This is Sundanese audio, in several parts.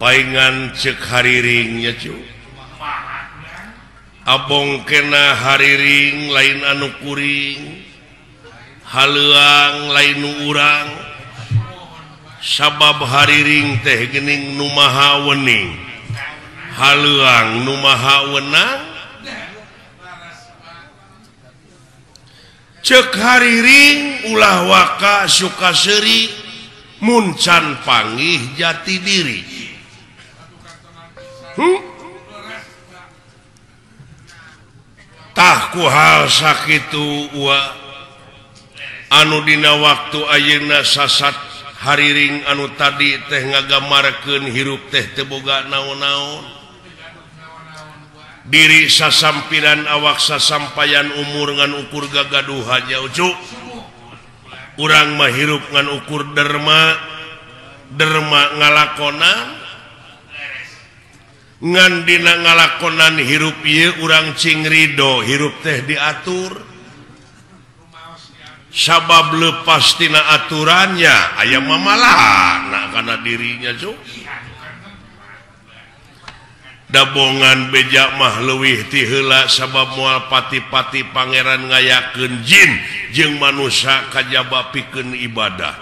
paingan cek hariringnya cu abong kena hariring lain anu kuring haleuang lain nu urang sabab hariring teh geuning nu maha wening haleuang nu maha wenang cek hariring ulah waka suka seri muncan panggih jati diri tah ku hal sakitu anu dina waktu ayeuna sasat hariring anu tadi teh ngagamarkeun hirup teh teu boga naon-naon diri sasampiran awak sasampayan umur ngan ukur gagaduh haja ucuk urang mah hirup ngan ukur derma ngalakonan ngan dina ngalakonan hirup ieu urang cing ridho hirup teh diatur sabab lepas tina aturannya aya mamalahna kana dirinya cuk dabongan beja mah leuwih ti heula sabab moal pati-pati pangeran ngayakeun jin jeung manusia kajaba pikeun ibadah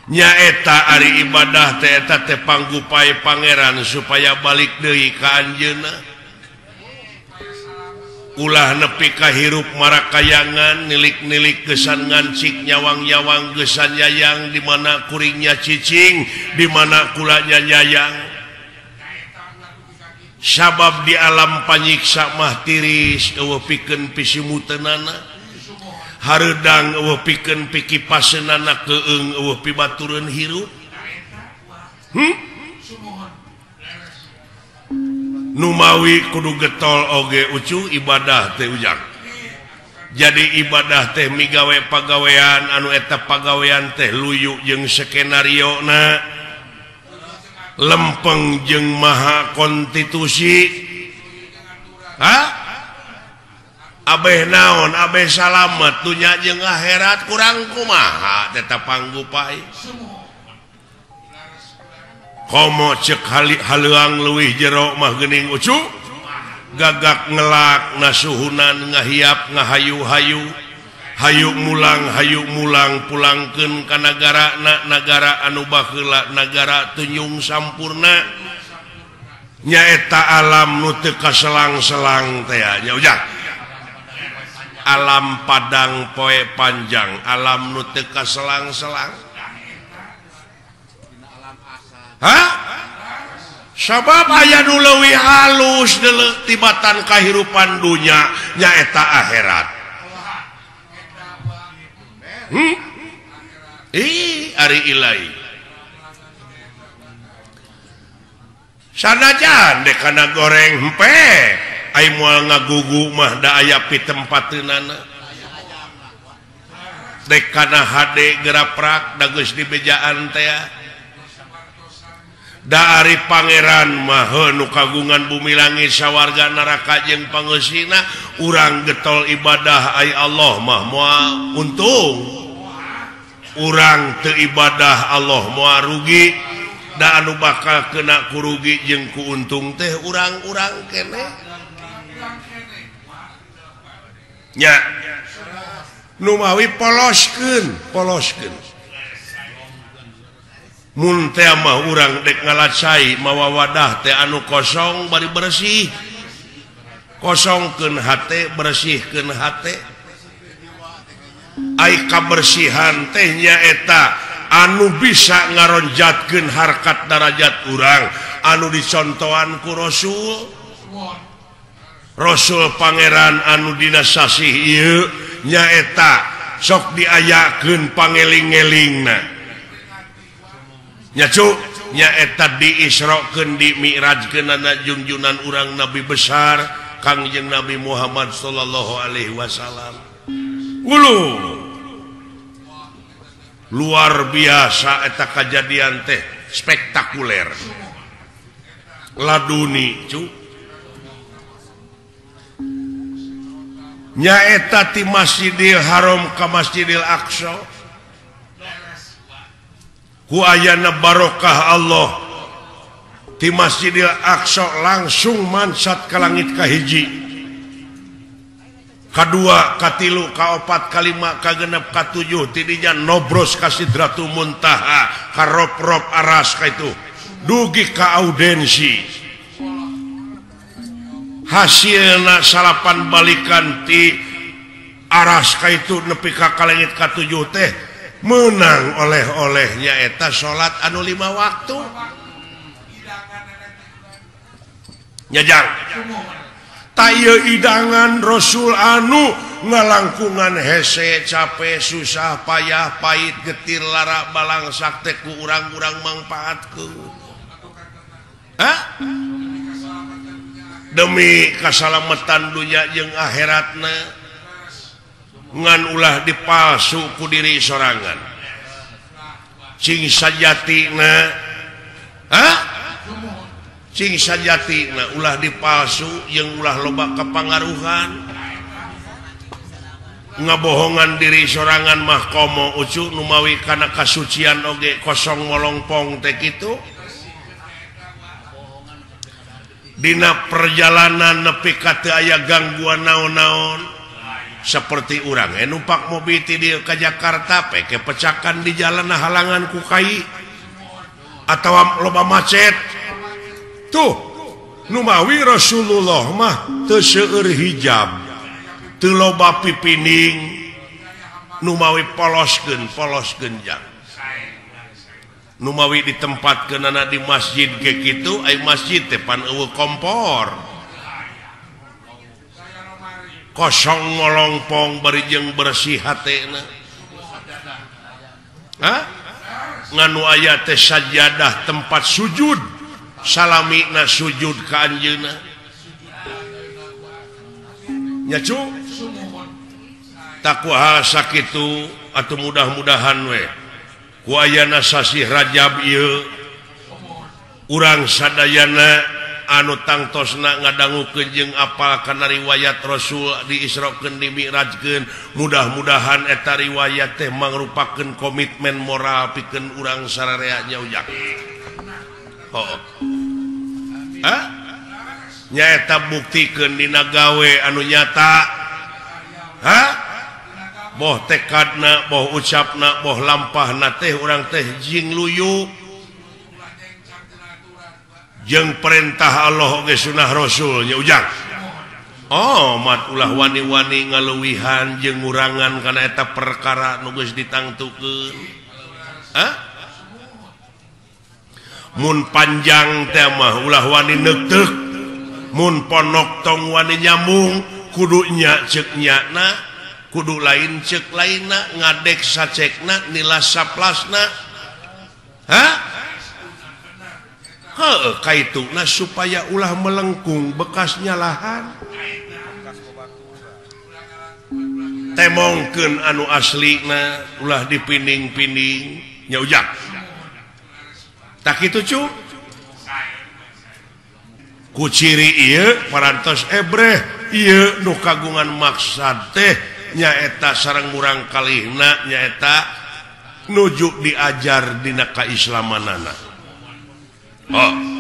nyaeta ari ibadah teh eta teh panggupai pangeran supaya balik deui ka anjeunna ulah nepi ka hirup marakayangan nilik-nilik gesan ngancik nyawang-nyawang gesan yayang di mana kuringnya cicing di mana kulanya nyayang sabab di alam panyiksa mah tiris eueuh pikeun pisimuteunana hareudang eueuh pikeun pikipaseunana keung eueuh pibatureun hirup numawi kudu getol oge ucu ibadah teh ujang jadi ibadah teh migawe pagawean anu eta pagawean teh luyu jeung skenario na lempeng jeung maha konstitusi abeh naon abeh salamet dunya jeung akhirat kurang kumaha tetap panggupai komo cek haleuang leuwih jero mah geuning ucu gagak ngelak nasuhunan ngahiap ngahayu-hayu hayu mulang pulangkeun ka nagara anu baheula nagara tunyung sampurna nyaeta alam nu teu kaselang-selang teh nya ujang alam padang poe panjang alam nu teu kaselang-selang sabab aya nu leuwih halus deuleu tibatan kahirupan dunya nyaeta akhirat ari ilahi sanajan dek kana goreng hempe ai moal ngagugu mah da aya pitempateunana dek kana hade geraprak da geus dibejaan teh dari pangeran mah nu kagungan bumi langit sawarga neraka jeung pangeusina urang getol ibadah ai Allah mah moal untung urang teu ibadah Allah moal rugi da anu bakal kena ku rugi jeung ku untung teh urang-urang keneh nya nu mawi poloskeun mun teh mah urang dek ngalacai mawa wadah teh anu kosong bari bersih kosongkeun hate bersihkeun hate ai kabersihan teh nyaeta anu bisa ngaronjatkeun harkat darajat urang anu dicontohan ku Rasul pangeran anu dina sasih ieu nyaeta sok diayakeun pangeling-elingna nya cu nya eta diisrokeun di mi'rajkeun na junjunan urang nabi besar Kangjeng Nabi Muhammad sallallahu alaihi wasallam. Luar biasa eta kejadian teh spektakuler laduni cu nyaeta ti Masjidil Haram ka Masjidil Aqsa ku ayana barokah Allah ti Masjidil Aqsa langsung mansat ka langit kahiji kadua katilu kaopat kalima kagenep katujuh tidinya nobros ka Sidratul Muntaha ka rob-rob aras ka itu dugi ka audensi hasilna salapan balikan ti aras ka itu nepi ka langit katujuh teh menang oleh-olehnya eta salat anu 5 waktu nyajang taya idangan Rasul anu ngalangkungan hese capek susah payah pahit getir lara balangsak teh ku urang-urang mangpaatkeun demi kasalamatan dunya jeung akhiratna ngan ulah dipalsu ku diri sorangan cing sajatina cing sajatina ulah dipalsu jeung ulah loba kapangaruhan ngabohongan diri sorangan mah komo ucu numawi kana kasucian oge kosong molongpong teh kitu dina perjalanan nepi ka teu aya gangguan naon-naon seperti urang numpak mobil ti dieu ka Jakarta peke pecakan di jalan halangan ku kai atawa loba macet tuh numawi Rasulullah mah teu seueur hijab teu loba pipining numawi poloskeun jang numawi ditempatkeunana di masjid ge kitu ai masjid teh pan eueuh kompor kosong ngolongpong bari jeung bersih hatena nganu aya teh sajadah tempat sujud salamina sujud ka anjeunna nya cu takwa sakitu atuh mudah-mudahan we ku ayana sasih Rajab ieu urang sadayana anu tangtosna ngadangukeun jeung apal kana riwayat Rasul diisrokeun di mi'rajkeun mudah-mudahan eta riwayat teh mangrupakeun komitmen moral pikeun urang sararea nya ujang nyaeta buktikeun dina gawe anu nyata boh tekadna boh ucapna boh lampahna teh urang teh jing luyu jeung perintah Allah ge sunah Rasul nya ujang mat ulah wani-wani ngaleuwihan jeung ngurangan kana eta perkara nu geus ditangtukeun mun panjang teh mah ulah wani neukteuk mun ponok tong wani nyambung kudu nya ceuk nyana kudu lain ceuk lainna ngadek sacekna nilas saplasna kaituna supaya ulah melengkung bekasnya lahan temongkeun anu aslina ulah dipining-pining nya ujang tak kitu cu ku ciri ieu parantos ebreh ieu nu kagungan maksad teh nyaeta sareng urang kalihna nyaeta nuju diajar dina kaislamanana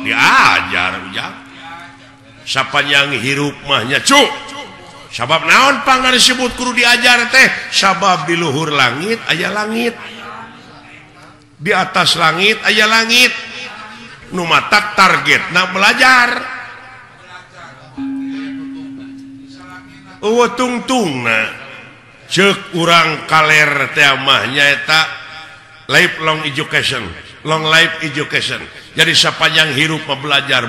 diajar ujang sapanjang hirup mah nya cu sabab naon pangna disebut kudu diajar teh sabab di luhur langit aya langit di atas langit aya langit nu matak targetna belajar eueuh tungtungna ceuk urang kaler teh mah nyaeta lifelong education long life education jadi sapanjang hirup belajar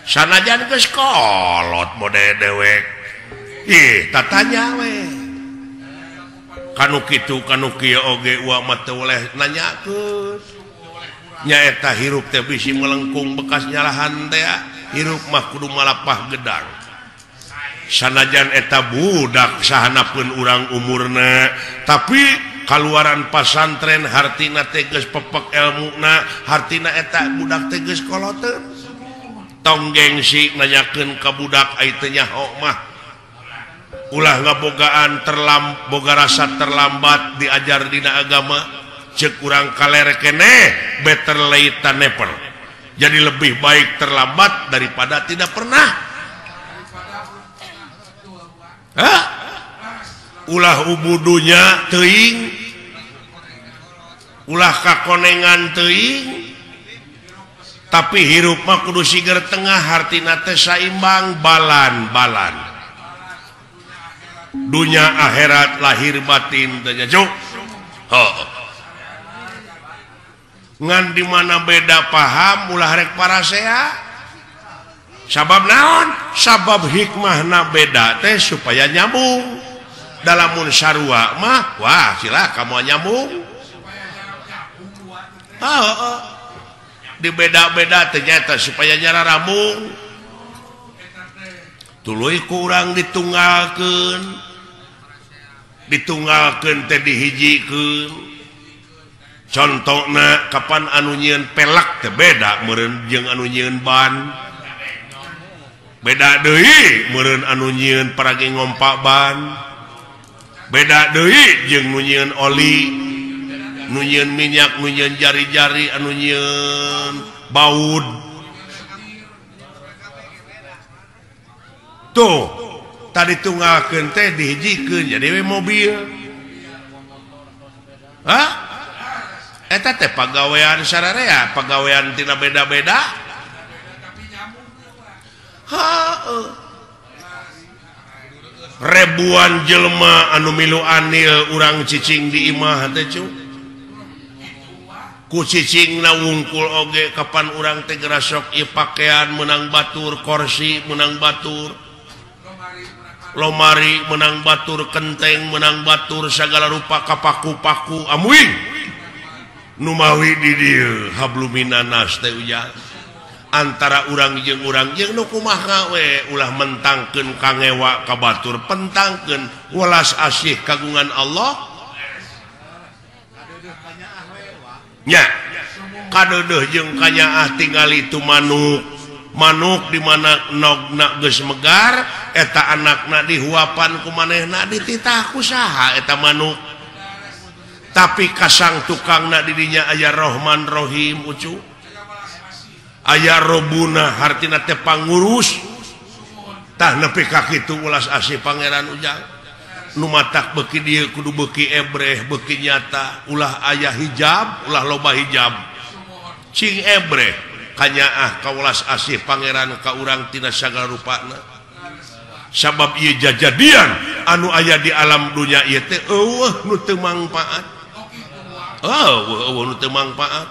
sanajan geus kolot mode dewek tatanya we kanu kitu kanu kieu oge wa mah teu oleh nanyakeun nyaeta hirup teh bisi melengkung bekas nyalahan teh hirup mah kudu malapah gedang sanajan eta budak sahanapeun urang umurna tapi kaluaran pasantren hartina teh geus pepek elmuna hartina eta budak teh geus koloteun tong gengsi nanyakeun ka budak ai teh nyaho mah ulah ngabogaan boga rasa terlambat diajar dina agama ceuk urang kalerek keneh better late than never jadi lebih baik terlambat daripada tidak pernah ulah ubudunya teuing ulah kakonengan teuing tapi hirup mah kudu siger tengah hartina teh saimbang balan dunya akhirat lahir batin teh juk ngan di mana beda paham ulah rek parasea sabab naon sabab hikmahna beda teh supaya nyambung dalamun sarua mah wah sila kamu nyambung di beda-beda ternyata supaya nyara rambung tuluy ku urang ditunggalkeun teh dihijikeun contohna kapan anu nyieun pelak teh beda meureun jeung anu nyieun ban beda deui meureun anu nyieun paragi ngompak ban beda deui jeung nu nyieun oli nu nyieun minyak nu nyieun jari-jari anu nyieun baud tuh tadi tunggalkeun teh dihijikeun jadi we mobil eta teh pagawean sararea pagawean tina beda-beda ribuan jelema anu milu anil urang cicing di imah teh cu ku cicingna wungkul oge kapan urang teh gerasok ieu pakaian menang batur kursi menang batur lomari menang batur kenteng menang batur segala rupa kapaku-paku amuing numawi di dieu habluminanas teh ujang antara urang jeung nu kumaha we ulah mentangkeun kangewa ka batur pentangkeun welas asih kagungan Allah nya kadeudeung jeung kanyaah tingali tu manuk di mana nogna geus megar eta anakna dihuapan ku manehna dititah ku saha eta manuk tapi kasang tukangna di dinya aya Rahman Rahim ucu aya Robuna hartina teh pangurus tah nepi ka kitu ulas asih pangeran ujang nu matak beuki dieu kudu beuki ebreh beuki nyata ulah aya hijab ulah loba hijab cing ebreh kanyaah ka ulas asih pangeran ka urang tina sagala rupana sabab ieu jajadian anu aya di alam dunya ieu teh eueuh nu teu mangpaat nu teu mangpaat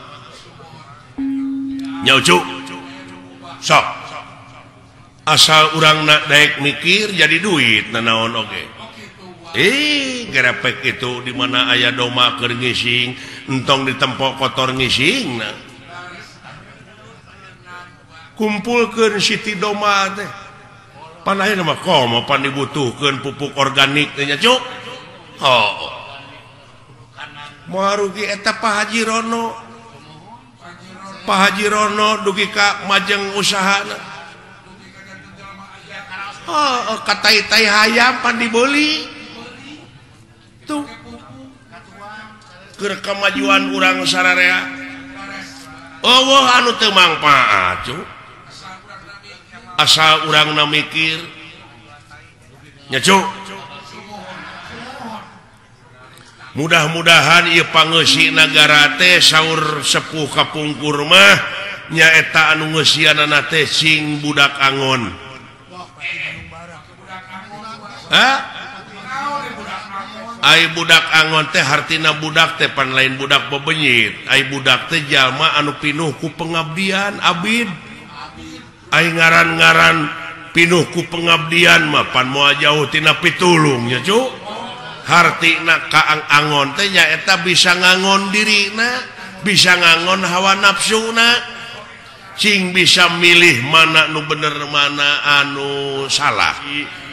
nyaucu sok asal urang nak daek mikir jadi duit nanaon oge gerepek itu di mana aya doma keur ngising entong ditempo kotor ngising kumpulkeun siti doma teh panaheun mah komo pan dibutuhkeun pupuk organik teh nya cuk moal rugi eta Pak Haji Rono dugi ka majeng usahana katai-tai hayam pan dibeli tuh keur kemajuan urang sararea anu teu mangpaat cu asal urangna mikir nya cu mudah-mudahan ieu pangeusi nagara teh saur sepuh kapungkur mah nyaeta anu ngeusianana teh sing budak angon ai budak angon teh hartina budak teh pan lain budak bebenyit ai budak teh jalma anu pinuh ku pengabdian abid ai ngaran-ngaran pinuh ku pengabdian mah pan moal jauh tina pitulung nya cu hartina kaang angon teh nyaeta bisa ngangon dirina, bisa ngangon hawa nafsuna, cing bisa milih mana nu bener mana anu salah.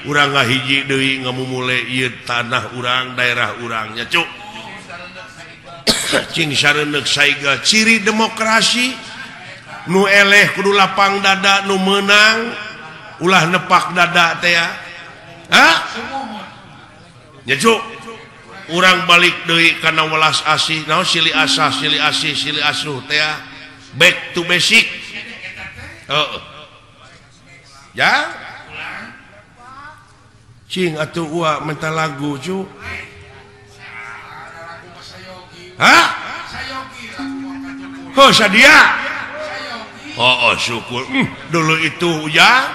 Urang ngahiji deui ngamumule ieu tanah urang, daerah urangnya cuk. Cing sareundeuk saiga ciri demokrasi nu eleh kudu lapang dada, nu menang ulah nepak dada teh ya. Hah? Nya cuk. Urang balik deui kana welas asih, naon silih asah, silih asih, silih asuh teh ya. Back to basic. Ya. Cing atuh ua minta lagu cuk. Hah? Oh sadia. Oh syukur. Dulu itu ya.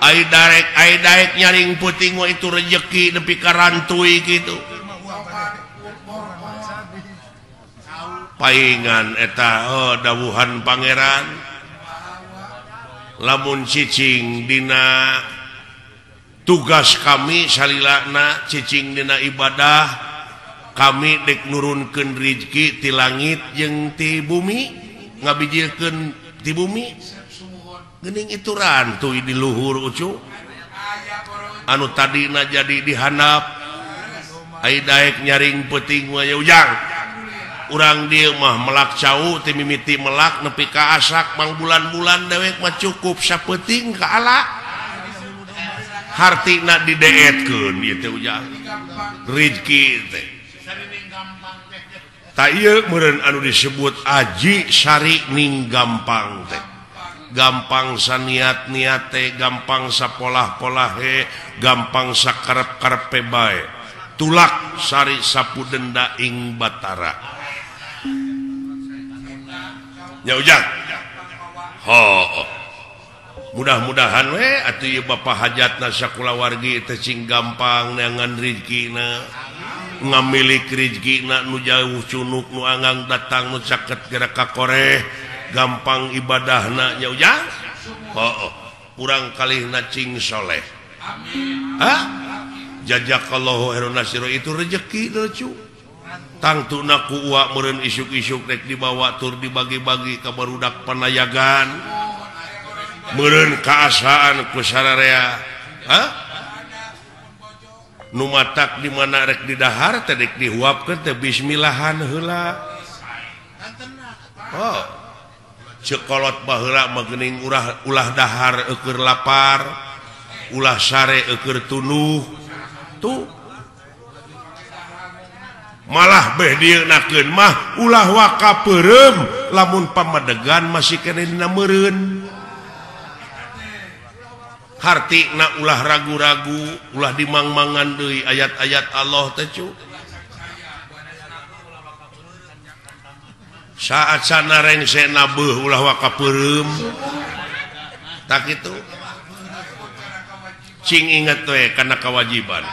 Ai daek nyaring puting mah itu rezeki nepi ka rantui gitu. Paingan eta dawuhan pangeran. Lamun cicing dina tugas kami salilana cicing dina ibadah kami dek nurunkeun rezeki ti langit jeung ti bumi ngabijiekeun ti bumi geuning itu rantuy di luhur ucu anu tadina jadi dihandap ai daek nyaring peuting we ujang urang dieu mah melak cau ti mimiti melak nepi ka asak mang bulan-bulan dewek mah cukup sapeuting ka ala hartina dideetkeun ieu teh ujang rezeki teh tak iya meureun anu disebut aji sari ning gampang teh gampang saniat-niat teh gampang sapolah-polah he gampang sakarep-karepe bae tulak sari sapu denda ing batara nya ujang mudah-mudahan we atuh ieu bapa hajatna sakulawargi teh cing gampang neangan rezekina ngamilik rezekina nu jauh cunuk nu anggang datang nu caket gerak ka koreh gampang ibadahna nya ujang urang kalihna cing soleh hah jazakallahu khairan nasira itu rezeki lucu tangtuna ku uwa meureun isuk-isuk rek dibawa tur dibagi-bagi ka barudak panayagan meureun kaasaan ku sararea hah nu matak di mana rek di dahar teh dek dihuapkeun teh bismillahan heula cekolot baheula mah geuning ulah dahar eukeur lapar ulah sare eukeur tunuh tuh malah beh dieunakeun mah ulah waka peureum lamun pamadegan masih keneh dina meureun hartina ulah ragu-ragu ulah dimangmangan deui ayat-ayat Allah teh cu saat sanareng sena beuh ulah waka peureum tak kitu cing inget we kana kewajiban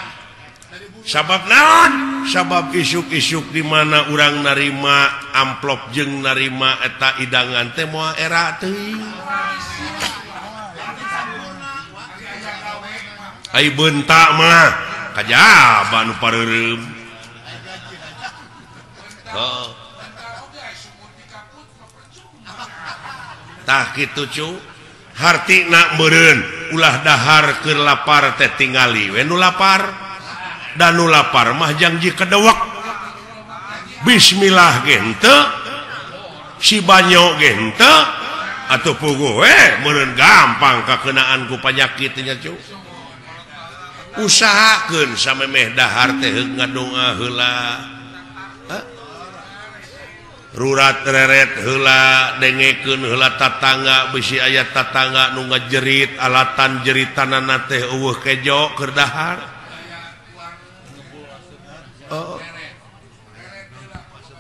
sabab naon sabab isuk-isuk di mana urang narima amplop jeung narima eta idangan teh moal era teuing ai bentak mah kajaba nu pareureum tah kitu cu hartina meureun ulah dahar keur lapar teh tingali we nu lapar dan nu lapar mah janji kedewek bismillah ge henteu si banyo ge henteu atuh puguh we meureun gampang kakeunaan ku panyakit nya cu usahakeun samemeh dahar teh ngadoa heula rurat reret heula dengekeun heula tatangga bisi aya tatangga nu ngajerit alatan jeritanana teh eueuh kejo keur dahar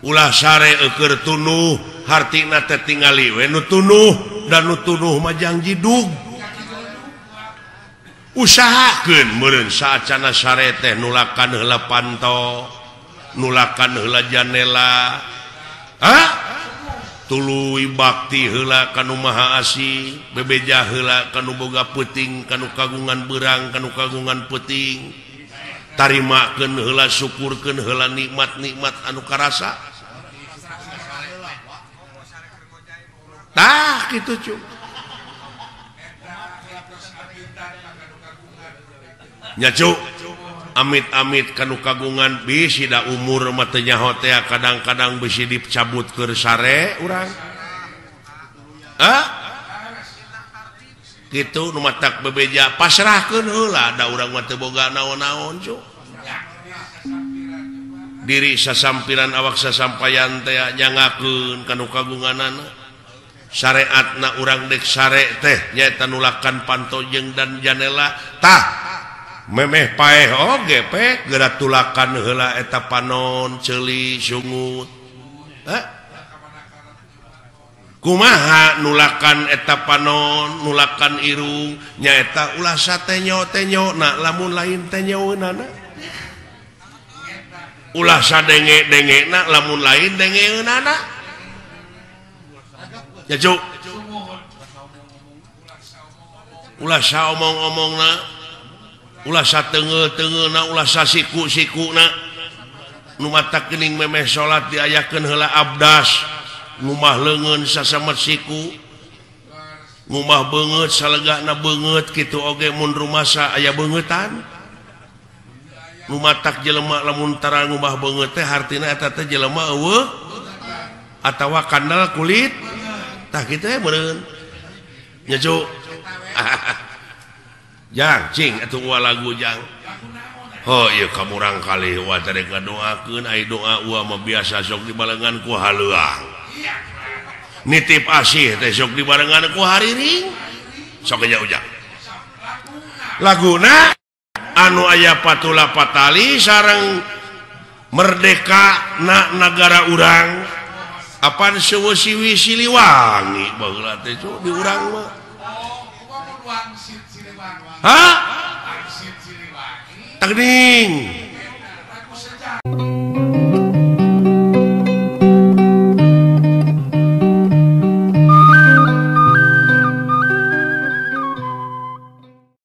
ulah sare eukeur tunuh hartina teh tingali we nu tunuh dan nu tunuh mah janji dug usahakeun meureun saacana sare teh nulakan heula panto nulakan heula janela tuluy bakti heula kanu maha asih bebeja heula kanu boga peuting kanu kagungan beurang kanu kagungan peuting tarimakeun heula syukurkeun heula nikmat-nikmat anu karasa tah kitu cu nya cu amit-amit kanu kagungan bisi da umur mah teu nyaho teh kadang-kadang bisi dicabut keur sare urang gitu nu matak bebeja pasrahkeun heula da urang mah teu boga naon-naon cu diri sasampiran awak sasampayan teh nyangakeun kanu kagunganana syariatna urang dek sare teh nyaeta nulakan pantojeng dan janela tah memeh paeh oge pek geura tulakan heula eta panon ceuli sungut kumaha nulakan eta panon nulakan irung nyaeta ulah satenyo-tenyo na lamun lain tenyoeunana ulah sadenge-denge na lamun lain dengeunana ya cuk ulah saomong-omongna ulah sateungeuh-teungeuhna ulah sasiku-sikuna nu matak geuning memeh salat diayakeun heula abdas ngumah leungeun sasamet siku ngumah beungeut salegana beungeut kitu oge mun rumasa aya beungetan nu matak jelema lamun tara ngumah beungeut teh hartina eta teh jelema eueuh atawa kandal kulit tah kitu meureun nya cu jang cing atuh lagu jang oh iya kamu rangkali wa tadi ngadoakeun ai doa ua mah biasa sok dibarengan ku haleuang nitip asih teh sok dibarengan ku hariring sok nya ujang laguna anu aya patula patali sareng merdeka na negara urang apan seueuh Siliwangi baheula teh di urang mah Tagding